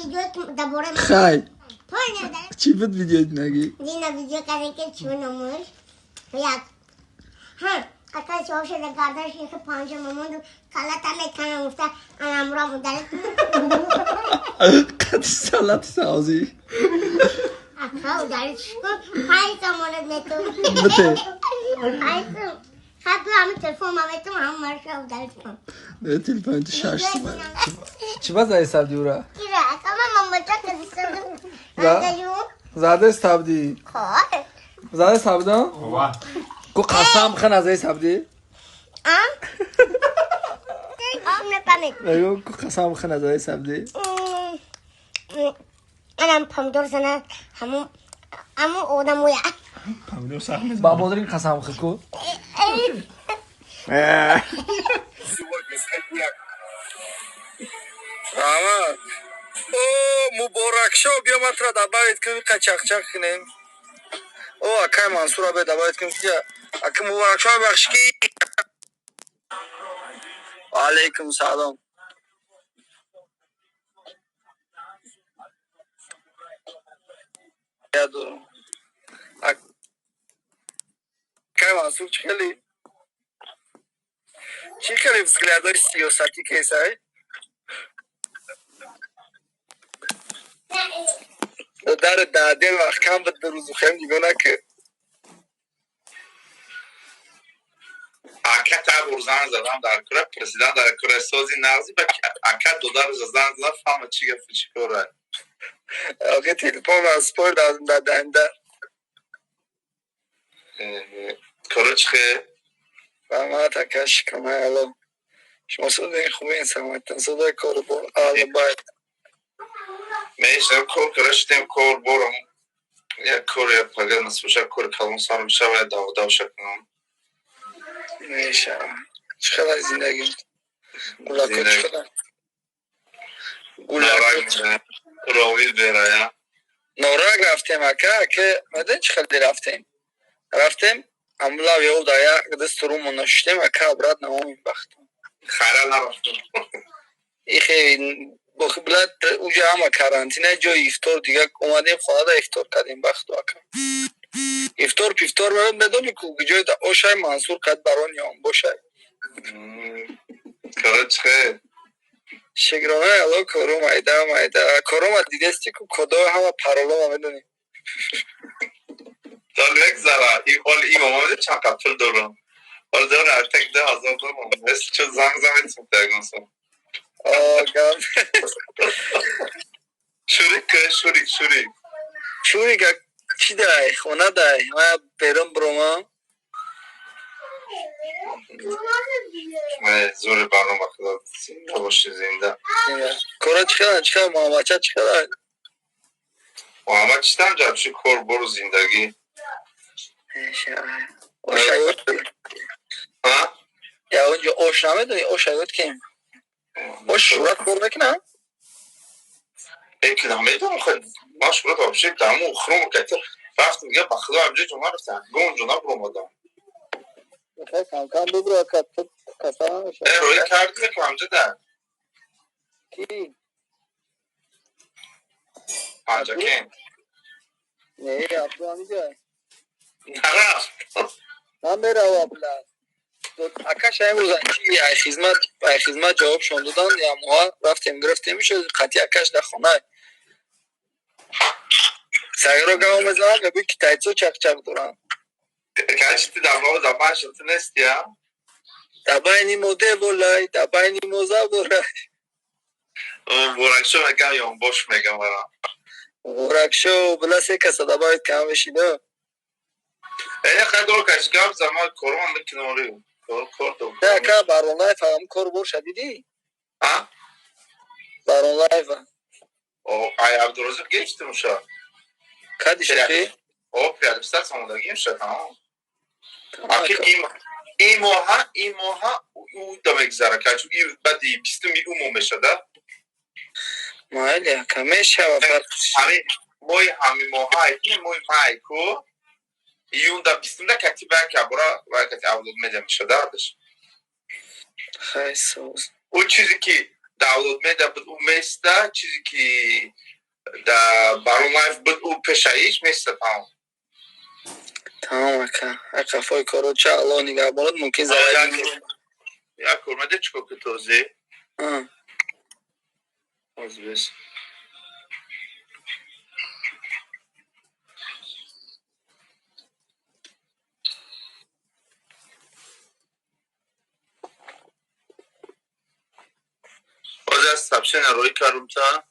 ویدیو که دوباره خی پای نداره چی بود ویدیو نگی؟ دینا ویدیو کردن که چون نموش یک ها اکا چاو شده گردنش یک پانجه مموند کلت هم کنم گفته انامورا مدرد قد سالت سازی اکا دارید شکن خیلی مورد نتو بته خیلی همه تلفون مامتون هم مرشه دارید شکن ده تلفن تو شش چی باز ای سبدی او را؟ گیره اکا من مامتا کدیستم زاده سبدی خواه زاده سبدا؟ کو قسم خن از ای سبدی؟ نگو کو قسم خن از ای سبدی؟ منم پامدور زنه همون آدمویا با بودرین قسم خن کو؟ آمد او مبارک شو بیا مطرح دبایت کنی قچق کنیم او اکای منصور به دبایت کنیم که اکای مبارک شو بخش کی علیکم سلام یادو اکای منصور چی خیلی взглядای سیاستی کیسای در دادل وقت کم به روز خیم دیگه که اکا تا زن زدم در کره پرسیدن در کره سازی نغزی با اکا $2 زدن فهم چی گفت چی کاره آقا تلفن از پای دادنده کره چخه ما تکش کنه الان شما صدای خوبه این سمایتن صدای کار بار آل باید میشم کور کرشتیم کور برم یک کور یک پگه نصفشه کور کلون سارم شوه داو شکنم میشم چقدر زندگی ملاقات چقدر نارنگ راویل بیرایا نورگ رفتیم اکا که مدن چقدر رفتیم املا یهو دایا دست رو منشتیم اکا برات نمامین بختم خیره نرفتم ایخی بلد اونجا همه کرانتینه جای افطار دیگه اومدیم خواهده افطار کردیم بخت اکا افطار پیفتار بدونی که جای دا اوشای منصور قد بران یام باشای کره چخه شگرانه الان کارو مایده کارو دیدستی که کدای همه پرولو ما بدونی دال یک زره این حال این مامده چند قبل دارم حال دارم ارتک $10,000 مثل چه زنگ ایتیم تگنسم گم شوریک چی دای خونه دای ما برم بروما زور برنامه خدا زنده باشی زنده کارا چقدر محمد چقدر محمد چیستم جبشی کور برو زندگی ها؟ یا اونجا اوش نمیدونی اوش هایود کیم اوش شورت کار نکنم ایکی نمیدونم دارم خود ما شورت آبشید دارم اخروم کتر رفت میگه بخدا همجه جمعه رفتن گون جونا برو مدام کم ببرو کسا نمیشه روی کردی که همجه در کی؟ همجه کن نه عبدو همیجا نرفت من بره و بلد اکش امروز ای خدمت جواب شون دادن یا ما رفتیم گرفتیم میشه قطعی اکش در خانه سگرو گام بزنم یا بی که تایتو چق دارم کشتی در باب زبان شده نیستی هم دبای موده بولای دبای موزه بولای برنگشو میگم یا باش میگم برام ورکشو بلا سه کسا دبایت کم بشیده اینه خیلی دور کشگام زمان کروان بکنه اوری کور دو نه که برون لایف هم کار بور شدیدی ها؟ برون لایف هم ای عبدالرزق گیشتی موشا کدی شدی؟ پیاده بستر سامدگیم شد ها اکی این ماها او دمگذاره که چون این بدی بیستمی اومو میشده مایلی کمیش ها همین ماها این موی مایکو ایون دا بیستم کتی که برا کتی اولود میده میشده داشت خیلی سوز اون چیزی که داونلود میده بود او میسته چیزی که در برون لایف بود او پیشایش میسته تمام اکا فای کارو چه الله نگه بارد ممکن زرد یا کرمده چکو که توزی از بس باز از سبشن روی کارم تا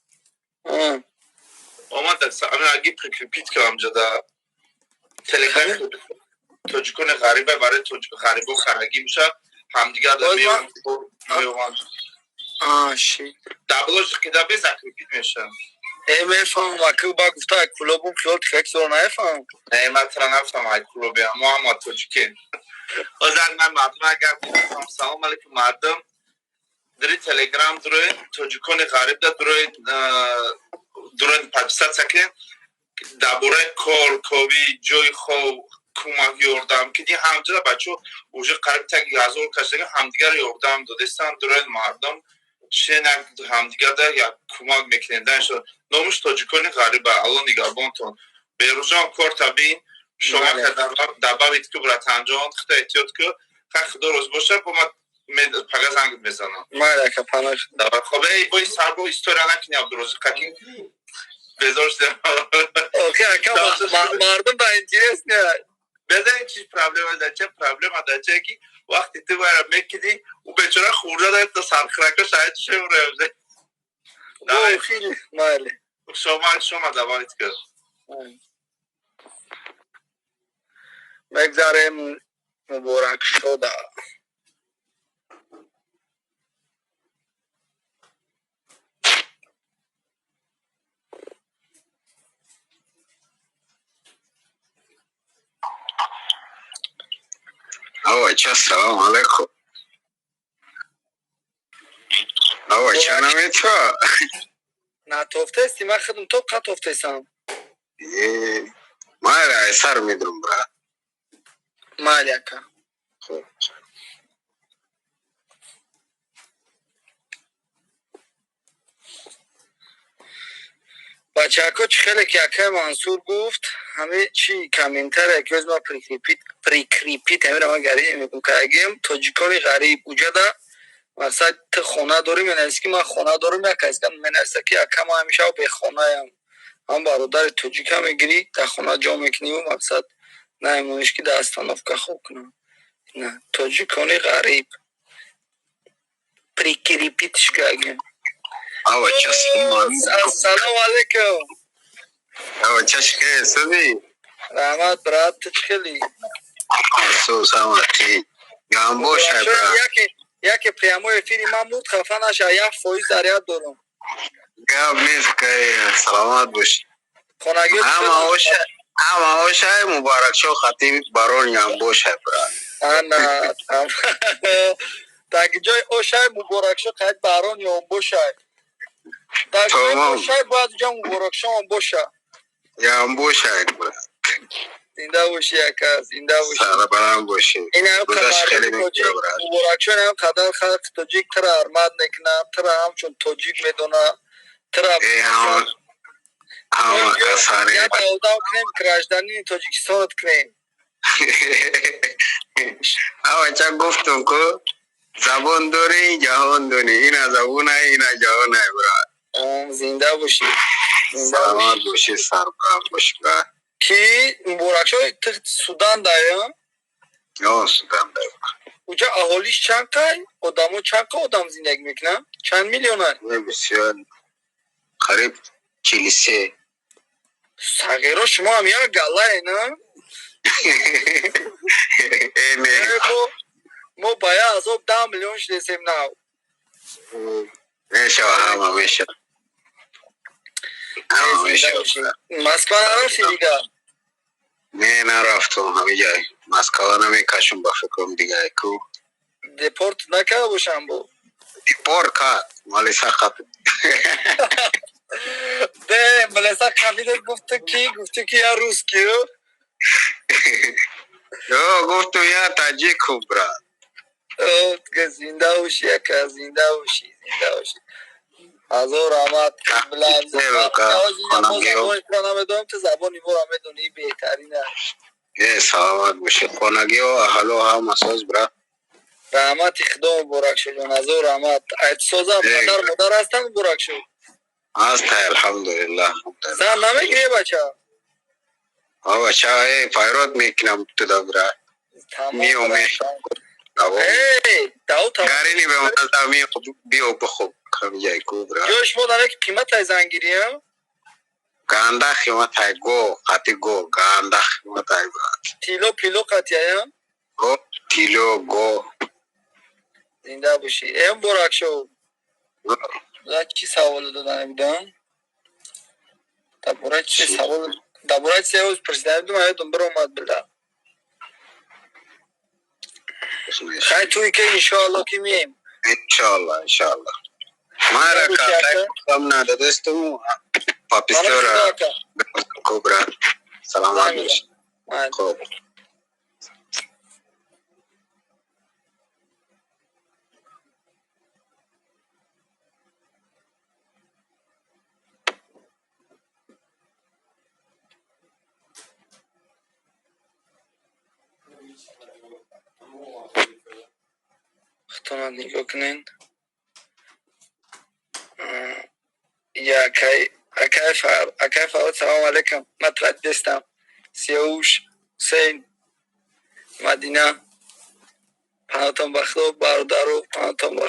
آمد همه اگه پریکریپیت که همجا در تلگرام توجیکون غریبه برای غریب و خرگی میشه همدیگر در میوان شی دبلوش که در بیز اکریپیت میشه میفهم وکیل با گفته کلوبون خیال تکک رو نفهم نه من ترا نفتم های کلوبی هم توجیکین ازاد من مردم اگر بودم سلام علیکم مردم دری تلگرام دروی توجیکون غریب در دروی پاکستان سکن درباره کار کوی جوی خو کمک یوردم که دی همجا بچه اوجه قریب تک 1000 کشتگی همدیگر یوردم دادستان دروی مردم شنگ همدیگر در یا کمک میکنندن شد نامش تاجیکانی غریبه الله نگهبانتون بیروزان کار تبین شما که در باید که برات انجام خدا احتیاط که خدا روز باشه با ما پگه زنگ بزنم مالک پناه خب ای بای سر با استوریا نکنی عبدالروز قکی بزارش دارم اوکی اکا مردم با انتیرس نه بدن چی پرابلم ده چه پرابلم ده چه کی وقتی تو باید میکنی او بیچاره خورده داره تا سرخرکه شاید چه اون او خیلی مالی شما دوایت کرد بگذاریم مبارک شده آقا چه سلام علیکم آقا چه نمی تو نه توفته استی من خودم تو که توفته استم ما را سر میدرم برا مالی اکا بچه اکا چی خیلی که اکا منصور گفت همه چی کمینتره که از ما پریکریپیت همه را ما گریه میگم که اگیم تاجیکانی غریب اوجه ده مثلا تو خونه داریم من از که من خونه دارم یک از که من از که اکا ما همیشه به خونه هم برادر تاجیک هم میگیری در خونه جا میکنیم و مقصد نه ایمونش که دستان افکا خوب کنم نه تاجیکانی غریب پریکریپیتش که اگیم آقا چه السلام علیکم آقا چه شکر سبی رحمت برات چکلی سو سامتی گام باشه برا یکی پیاموی فیری محمود خفه نشه یک فویز در یاد دارم گام نیست که سلامت باشه خونگی اما اوشه مبارک شو خطیب برون گام باشه برا نه در جای اوشه مبارک شو خیلی برون یا باشه در جای اوشه باید جا مبارک شو باشه گام باشه برا زنده باشی یکا زنده باشی سر برام باشه این هم بودش خیلی قدر توجیک مبارک شو هم قدر خلق توجیک ترا ارماد نکنم ترا همچون توجیک میدونه ترا همه کسانی یا داودام کنیم کراجدانی توجیکستانت کنیم آقا چه گفتم که زبان داری جهان داری اینا زبونه اینا جهانه برا زنده باشی سلامت باشی سربرام باشی کی مبارک شو سودان دایا یا سودان داری اوجا اهالیش چند که آدمو چند که آدم زندگی میکنن چند میلیون هست بسیار قریب 43 صغیرا شما هم یک گله نه ما باید از آب 10 میلیون شدیسیم نه میشه همه میشه مسکو نرفتی دیگه نه نرفتم همه جای مسکو نمیکشم با فکرم دیگه کو دیپورت نکرده باشم با دیپورت کرد مالی سخت ده ملسا خفیدت گفته کی یا روز کیو گفتم یا تاجیک برا که زنده باشی اکا، زنده باشی، زنده باشی. هزار رحمت. بلند زبان کنم بدونم که زبان ایمو را میدونی بهترینه. سلامت باشی. خانگی و اهل و هم اساس برا. رحمت اخدام برک شد جان. هزار رحمت. ایت سازم پدر مادر هستن برک شد. هست الحمدلله. زن نمیگیری بچه؟ بچه پیرات میکنم تو دا برا. میو می. گاری به من میو بیو بخوب کم جای کو برا. جوش مادر که قیمت های زنگیری هم؟ گانده قیمت های گو قطی گو گانده قیمت های برا. تیلو پیلو قطی هم؟ گو تیلو گو. زنده باشی. ایم برک شد. چی سوال دادن بودن؟ دبورای چی سوال دبورای چی سوال پرسیدن بودم هایتون برو اومد بلده خیلی توی که انشاءالله که میم انشاءالله ما را کارتای کم ندادستم پاپیستو را کبرا سلامت باشی خوب اختونا نگاه کنین یا اکای فعال سلام علیکم مطلب دستم سیاوش حسین مدینه پناتان بخت و برادر و پناتان بخت